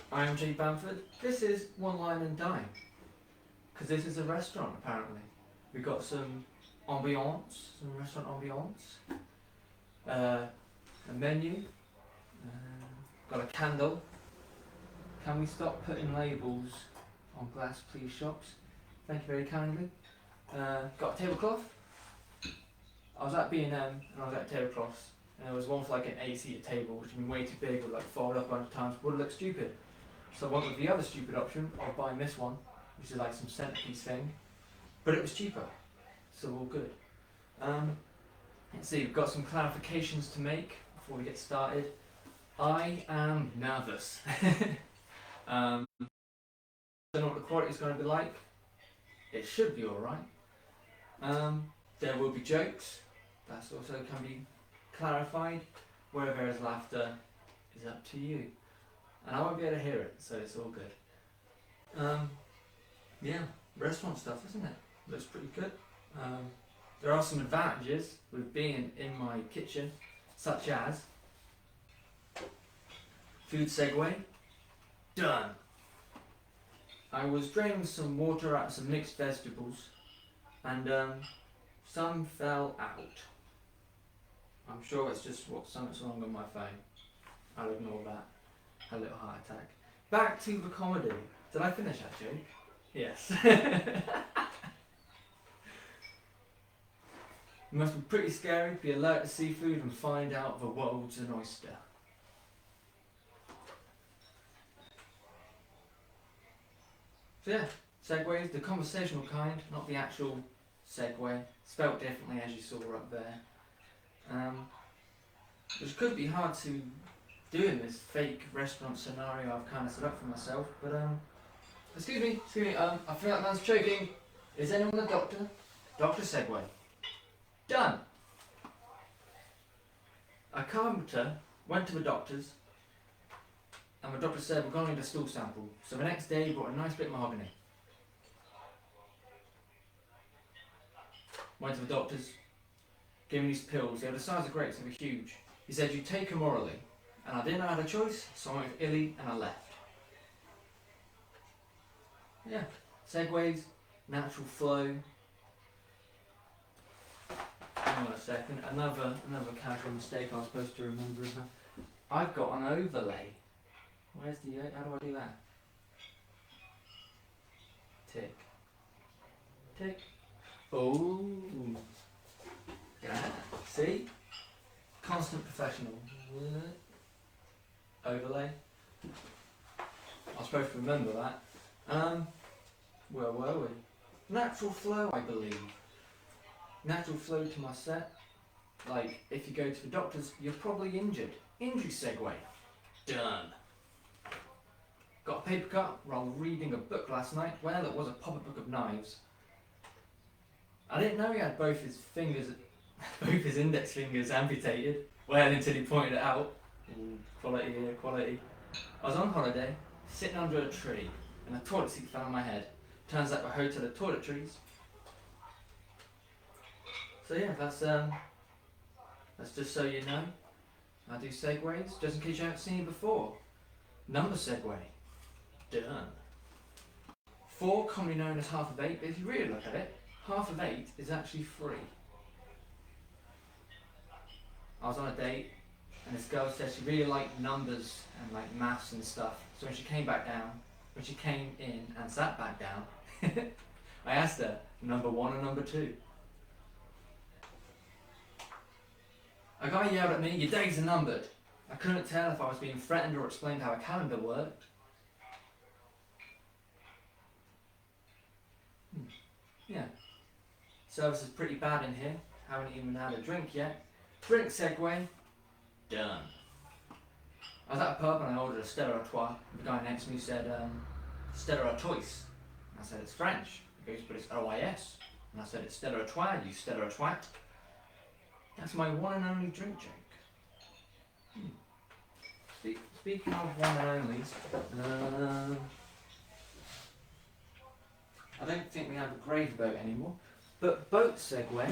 I'm Jay Bamford. This is One Line and Dine, because this is a restaurant apparently. We've got some ambiance, some restaurant ambiance, a menu, got a candle. Can we stop putting labels on glass, please, shops? Thank you very kindly. Got a tablecloth. I was at B&M and I was at tablecloths, and there was one for like an 8-seater table, which had been way too big, would like fold up a bunch of times, would look stupid. So I went with the other stupid option of buying this one, which is like some centerpiece thing, but it was cheaper, so all good. Let's see, we've got some clarifications to make before we get started. I am nervous. Don't know what the quality is going to be like. It should be alright. There will be jokes. That's also can be clarified. Where there is laughter is up to you. And I won't be able to hear it, so it's all good. Yeah, restaurant stuff, isn't it? Looks pretty good. There are some advantages with being in my kitchen, such as food segue. Done. I was draining some water out of some mixed vegetables, and some fell out. I'm sure it's just something's wrong on my phone. I'll ignore that. A little heart attack. Back to the comedy. Did I finish that joke? Yes. It must be pretty scary to be alert to seafood and find out the world's an oyster. So yeah, segues, the conversational kind, not the actual segue, spelt differently as you saw up there. Which could be hard to do in this fake restaurant scenario I've kind of set up for myself, but excuse me, I feel like man's choking. Is anyone a doctor? Doctor segue. Done. A carpenter went to the doctor's, and the doctor said, we're going to need a stool sample. So the next day he brought a nice bit of mahogany. Went to the doctor's, gave me these pills. They were the size of grapes, they were huge. He said, you take them orally. And I didn't know I had a choice, so I went with illy and I left. Yeah, segues, natural flow. Hang on a second, another casual mistake I was supposed to remember. I've got an overlay. Where's the, how do I do that? Tick. Tick. Oh. Yeah. See? Constant professional. Overlay. I was supposed to remember that. Where were we? Natural flow, I believe. Natural flow to my set. Like, if you go to the doctor's, you're probably injured. Injury segue. Done. Got a paper cut while reading a book last night. Well, it was a pop-up book of knives. I didn't know he had both his fingers, both his index fingers amputated. Well, until he pointed it out. Ooh, quality here, quality. I was on holiday, sitting under a tree, and a toilet seat fell on my head. Turns out the hotel had toiletries. So yeah, that's just so you know. I do segues, just in case you haven't seen it before. Number segue. Done. 4, commonly known as half of 8, but if you really look at it, half of 8 is actually 3. I was on a date, and this girl said she really liked numbers and like maths and stuff. So when she came in and sat back down, I asked her number 1 and number 2. A guy yelled at me, your days are numbered. I couldn't tell if I was being threatened or explained how a calendar worked. Yeah. Service is pretty bad in here. Haven't even had a drink yet. Drink segue. Done. I was at a pub and I ordered a Stella Artois. The guy next to me said, Stella Artois. I said, it's French. He goes, but it's OIS. And I said, it's Stella Artois, you Stella Artois. That's my one and only drink joke. Speaking of one and onlys, I don't think we have a grave boat anymore, but boat segue.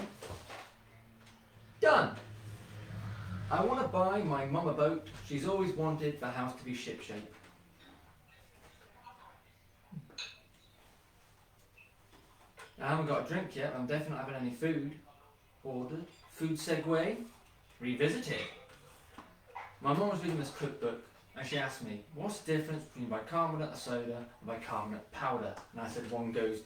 Done! I want to buy my mum a boat. She's always wanted the house to be shipshape. I haven't got a drink yet, I'm definitely not having any food ordered. Food segue, revisited. My mum was reading this cookbook and she asked me, what's the difference between bicarbonate soda and bicarbonate powder? And I said one goes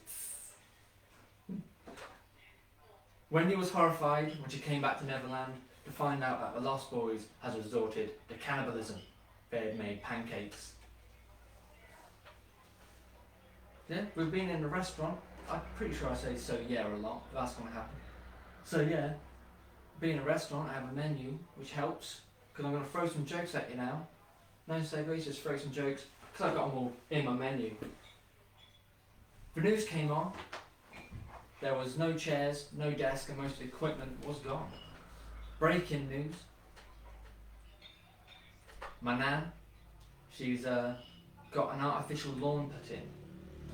Wendy was horrified when she came back to Neverland to find out that the Lost Boys has resorted to cannibalism. They had made pancakes. Yeah, we've been in a restaurant. I'm pretty sure I say so yeah a lot, but that's going to happen. So yeah, being in a restaurant, I have a menu, which helps, because I'm going to throw some jokes at you now. No segues, just throw some jokes, because I've got them all in my menu. The news came on. There was no chairs, no desk, and most of the equipment was gone. Breaking news. My nan, she's got an artificial lawn put in.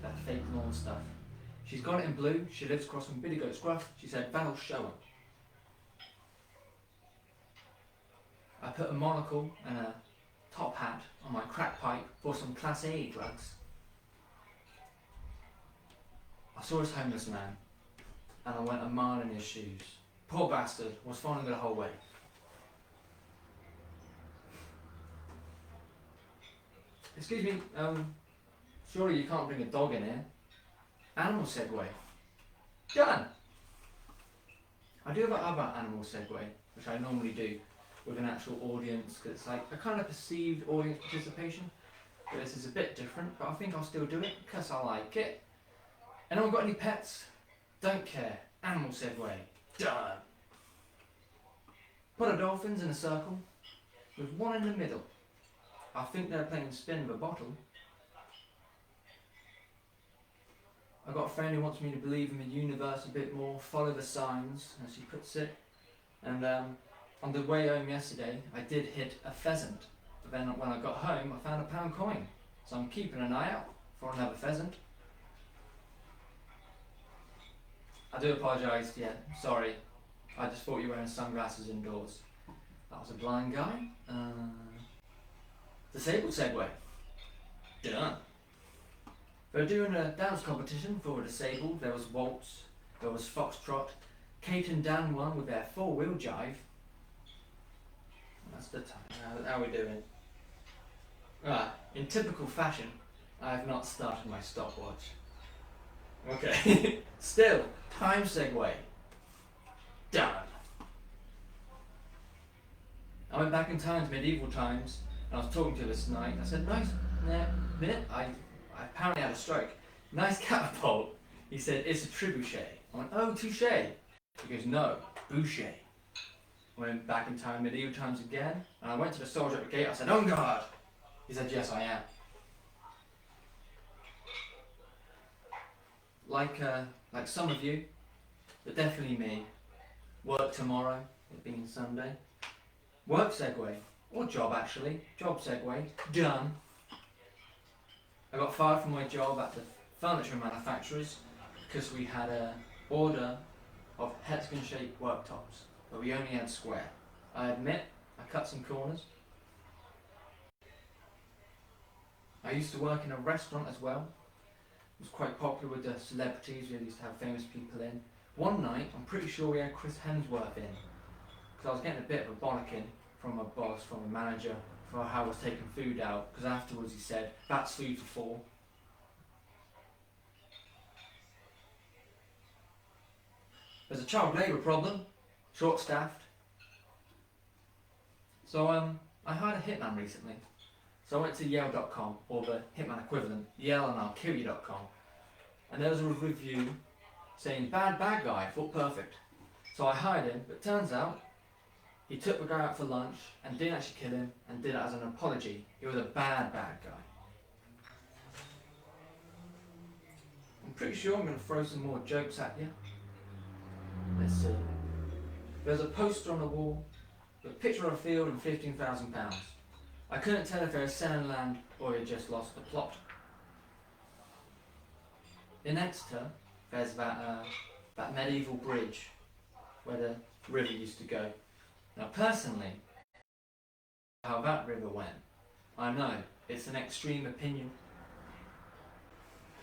That fake lawn stuff. She's got it in blue. She lives across from Billy Goat's Gruff. She said, that'll show her. I put a monocle and a top hat on my crack pipe for some Class A drugs. I saw this homeless man and I went a mile in his shoes. Poor bastard was following me the whole way. Excuse me, surely you can't bring a dog in here. Animal segue. Done! I do have another animal segue, which I normally do with an actual audience, because it's like a kind of perceived audience participation. But this is a bit different, but I think I'll still do it because I like it. Anyone got any pets? Don't care. Animal segue. Done! Put the dolphins in a circle with one in the middle. I think they're playing spin with a bottle. I've got a friend who wants me to believe in the universe a bit more, follow the signs, as she puts it. And on the way home yesterday, I did hit a pheasant. But then when I got home, I found a pound coin. So I'm keeping an eye out for another pheasant. I do apologise, yeah, sorry. I just thought you were wearing sunglasses indoors. That was a blind guy. Disabled segue. Done. They're doing a dance competition for the disabled. There was waltz, there was foxtrot. Kate and Dan won with their four-wheel jive. That's the time. How are we doing? In typical fashion, I have not started my stopwatch. Okay. Still, time segue. Done. I went back in time to medieval times, and I was talking to her this night. I said, nice minute. I apparently had a stroke. Nice catapult. He said, it's a trebuchet. I went, oh, touche. He goes, no, boucher. I went back in time, medieval times again, and I went to the soldier at the gate. I said, on guard. He said, yes, I am. Like some of you, but definitely me. Work tomorrow, it being Sunday. Work segue, or job actually. Job segue, done. I got fired from my job at the furniture manufacturers because we had an order of hexagon-shaped worktops, but we only had square. I admit, I cut some corners. I used to work in a restaurant as well. It was quite popular with the celebrities. We used to have famous people in. One night, I'm pretty sure we had Chris Hemsworth in, because I was getting a bit of a bollocking from my boss, from the manager, for how I was taking food out, because afterwards he said, that's food for four. There's a child labour problem, short-staffed. So I hired a hitman recently. So I went to Yale.com, or the hitman equivalent, YellandI'llKillYou.com, and there was a review saying, bad guy, thought perfect. So I hired him, but turns out he took the guy out for lunch and didn't actually kill him, and did it as an apology. He was a bad guy. I'm pretty sure I'm going to throw some more jokes at you. Let's see. There's a poster on the wall with a picture of a field and £15,000. I couldn't tell if they were selling land or he had just lost the plot. In Exeter, there's that medieval bridge where the river used to go. Now personally, how that river went, I know, it's an extreme opinion.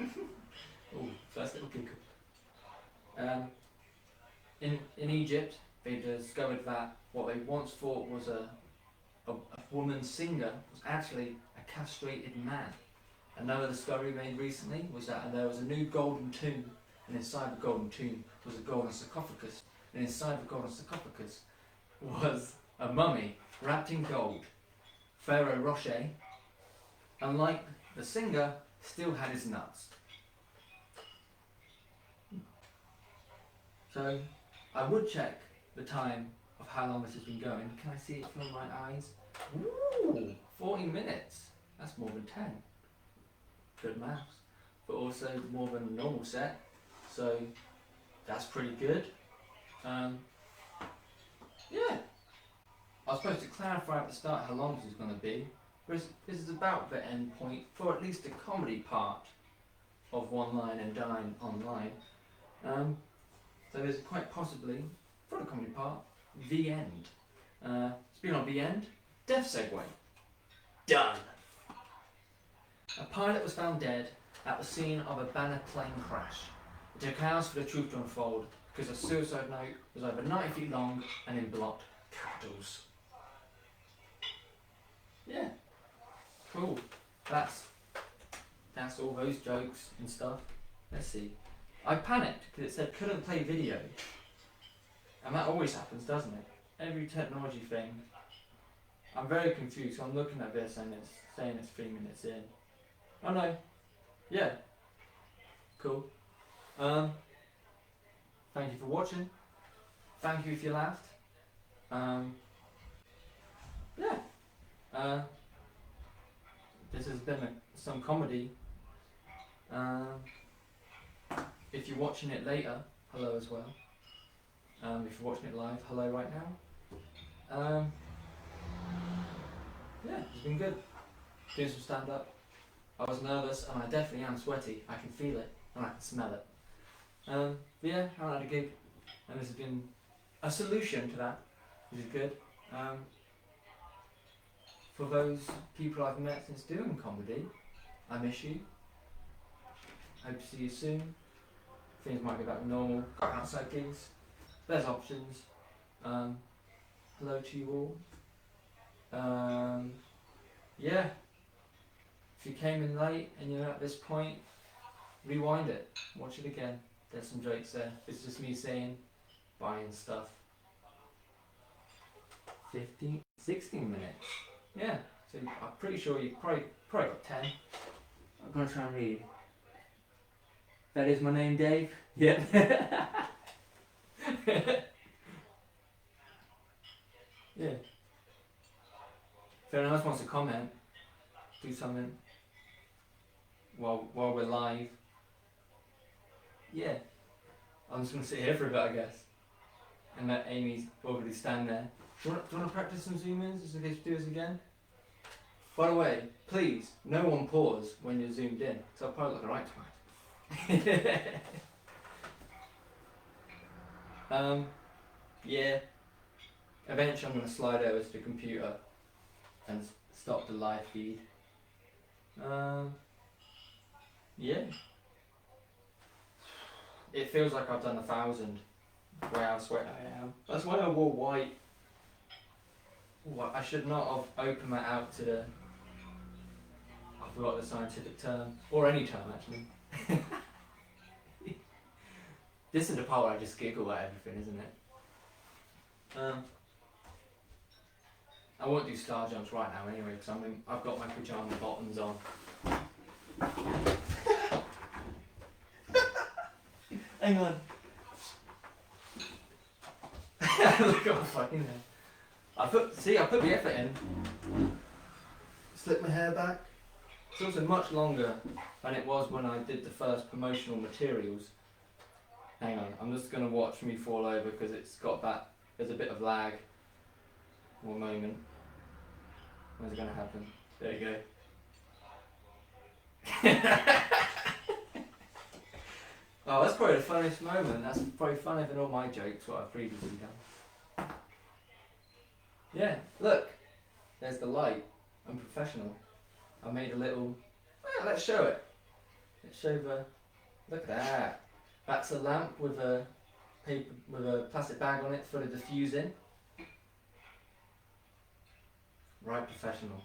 Ooh, first little giggle. In Egypt, they discovered that what they once thought was a woman singer was actually a castrated man. Another discovery made recently was that there was a new golden tomb, and inside the golden tomb was a golden sarcophagus, and inside the golden sarcophagus was a mummy wrapped in gold. Pharaoh Rocher, unlike the singer, still had his nuts. So I would check the time of how long this has been going. Can I see it from my eyes? Ooh, 40 minutes. That's more than 10. Good maths. But also more than a normal set. So that's pretty good. Yeah. I was supposed to clarify at the start how long this is going to be. This is about the end point for at least the comedy part of One Line and Dine online. So there's quite possibly, for the comedy part, the end. Speaking of the end, death segue. Done. A pilot was found dead at the scene of a Banner plane crash. It took hours for the truth to unfold because the suicide note was over 90 feet long and in blocked capitals. Yeah, cool. That's all those jokes and stuff. Let's see. I panicked because it said couldn't play video. And that always happens, doesn't it? Every technology thing. I'm very confused. So I'm looking at this and it's saying it's 3 minutes in. Oh no. Yeah. Cool. Thank you for watching. Thank you if you laughed. Yeah. This has been some comedy. If you're watching it later, hello as well. If you're watching it live, hello right now. Yeah, it's been good. Doing some stand-up. I was nervous and I definitely am sweaty. I can feel it and I can smell it. But yeah, I haven't had a gig and this has been a solution to that, which is good. For those people I've met since doing comedy, I miss you. Hope to see you soon. Things might go back to normal. Got outside gigs. There's options. Hello to you all. Yeah. If you came in late and you're at this point, rewind it. Watch it again. There's some jokes there. It's just me saying, buying stuff. 15, 16 minutes. Yeah. So I'm pretty sure you probably got 10. I'm gonna try and read. That is my name, Dave. Yep. Yeah. If anyone else wants to comment, do something while we're live. Yeah. I'm just gonna sit here for a bit, I guess, and let Amy already stand there. Do you want to practice some zoom-ins just in case we do this again? By the way, please, no one pause when you're zoomed in, because I'll probably look right to yeah. Eventually I'm going to slide over to the computer and stop the live feed. Yeah. It feels like I've done 1,000. Wow, sweat I am. That's why I wore white. Ooh, I should not have opened that out to the... I forgot the scientific term. Or any term, actually. This is the part where I just giggle at everything, isn't it? I won't do star jumps right now anyway, because I've got my pyjama bottoms on. Hang on. Look at my fucking hair. I put the effort in. Slip my hair back. It's also much longer than it was when I did the first promotional materials. Hang on, I'm just going to watch me fall over because it's got that, there's a bit of lag. One moment. When's it going to happen? There you go. Oh, that's probably the funniest moment. That's probably funnier than all my jokes, what I've previously done. Yeah, look. There's the light. I'm professional. I made a little... Well, let's show it. Let's show the... Look at that. That's a lamp with a plastic bag on it full of diffusing. Right, professional.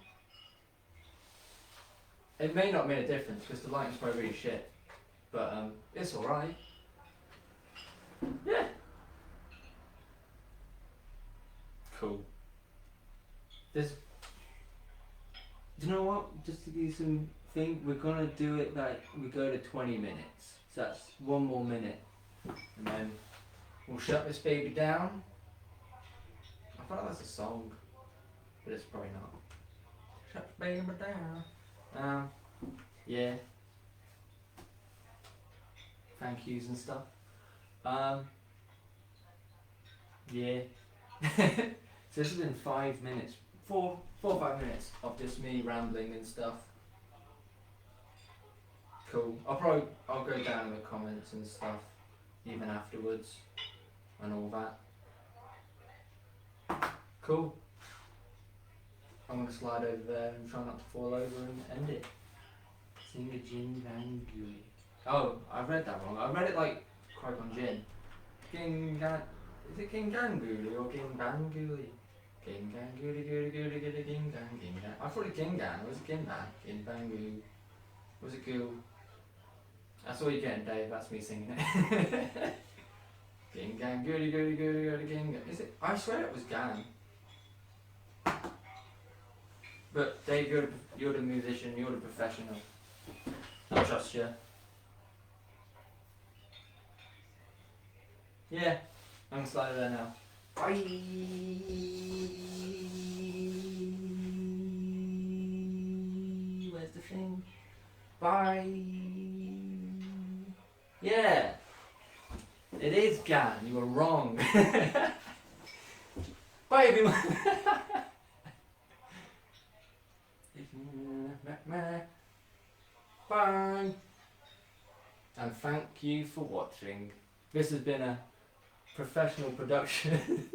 It may not make a difference because the lighting's probably really shit, but it's alright. Yeah. Cool. This. Do you know what? Just to give you some thing, we're gonna do it like we go to 20 minutes. So that's one more minute, and then we'll shut this baby down. I thought that's a song, but it's probably not. Shut the baby down. Yeah. Thank yous and stuff. Yeah. So this has been 5 minutes, 4 or 5 minutes of just me rambling and stuff. Cool. I'll go down the comments and stuff, even afterwards, and all that. Cool. I'm gonna slide over there and try not to fall over and end it. Sing a gin van gooey. Oh, I read that wrong. I read it like Qui-Gon Jinn. Is it King Gangooly or King Bangooly? King Gangooly, gooly, gooly, gooly, King Gang, King Gang. I thought it was King Gang, or was it King Bang? King Bangoo. Was it Goo? That's all you're getting, Dave. That's me singing it. King Gang, gooly, gooly, gooly, gooly, King Gang. Is it? I swear it was Gang. But Dave, you're the musician. You're the professional. I trust you. Yeah, I'm gonna slide there now. Bye. Where's the thing? Bye. Yeah. It is Gan. You were wrong. Bye, everyone. Bye. And thank you for watching. This has been a professional production.